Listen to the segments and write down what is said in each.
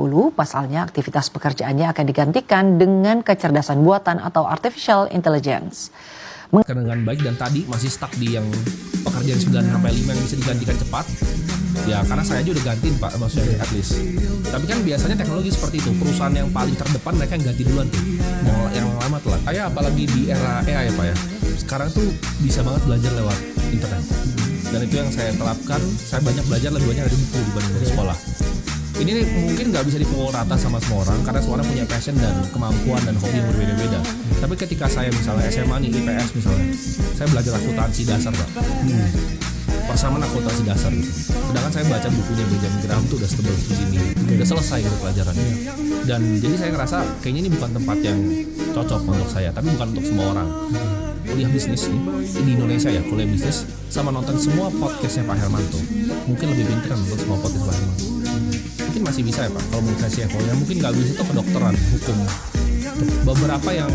dahulu, pasalnya aktivitas pekerjaannya akan digantikan dengan kecerdasan buatan atau artificial intelligence. Dengan baik, dan tadi masih stuck di yang pekerjaan 9-5 yang bisa digantikan cepat. Ya karena saya aja udah gantiin Pak, maksudnya at least. Tapi kan biasanya teknologi seperti itu, perusahaan yang paling terdepan mereka yang ganti duluan tuh, yang lama telat. Saya apalagi di era AI ya Pak ya, sekarang tuh bisa banget belajar lewat internet. Dan itu yang saya terapkan, saya banyak belajar lebih banyak dari buku dibanding dari sekolah. Ini mungkin nggak bisa dipukul rata sama semua orang, karena semua orang punya passion dan kemampuan dan hobi yang berbeda-beda. Tapi ketika saya misalnya SMA nih, IPS misalnya, saya belajar akuntansi dasar Pak. Persamaan akuntansi dasar gitu. Sedangkan saya baca bukunya Benjamin Graham tuh udah setebal segini, udah selesai gitu pelajarannya. Dan jadi saya ngerasa kayaknya ini bukan tempat yang cocok untuk saya, tapi bukan untuk semua orang. Kuliah bisnis nih di Indonesia ya, kuliah bisnis sama nonton semua podcastnya Pak Hermanto, mungkin lebih pintar kan untuk semua podcast Pak Hermanto. Mungkin masih bisa ya Pak, kalau menurut saya sih, yang mungkin nggak bisa itu kedokteran, hukum, beberapa yang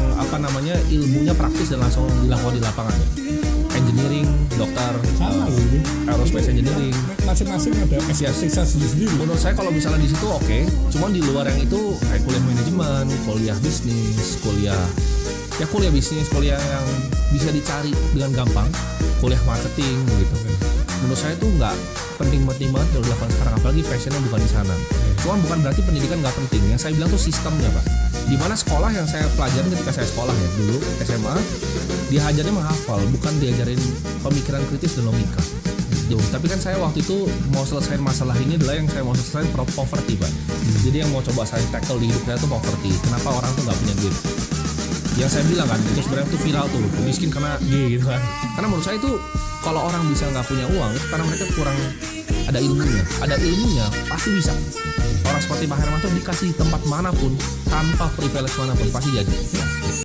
ilmunya praktis dan langsung dilakukan di lapangan ya. Engineering, dokter, aerospace engineering, masing-masing ada spesialisasi sendiri. Menurut saya kalau misalnya di situ oke. Cuman di luar yang itu kayak kuliah manajemen, kuliah bisnis, kuliah bisnis, kuliah yang bisa dicari dengan gampang, kuliah marketing gitu. Menurut saya itu nggak penting-penting banget kalau dilakukan sekarang, apalagi passionnya bukan di sana. Cuman bukan berarti pendidikan nggak penting. Yang saya bilang tuh sistemnya Pak. Dimana sekolah yang saya pelajari ketika saya sekolah ya dulu SMA, diajarin menghafal, bukan diajarin pemikiran kritis dan logika. Tapi kan saya waktu itu mau selesaiin masalah ini adalah yang saya mau selesaiin poverty Pak. Jadi yang mau coba saya tackle di hidup saya tuh poverty. Kenapa orang tuh nggak punya duit? Yang saya bilang kan itu sebenarnya tuh viral tuh, miskin karena G gitu kan. Karena menurut saya itu kalau orang bisa nggak punya uang itu karena mereka kurang ada ilmunya. Ada ilmunya pasti bisa. Orang seperti Pak Hermanto dikasih tempat manapun tanpa privilege manapun pasti jadi.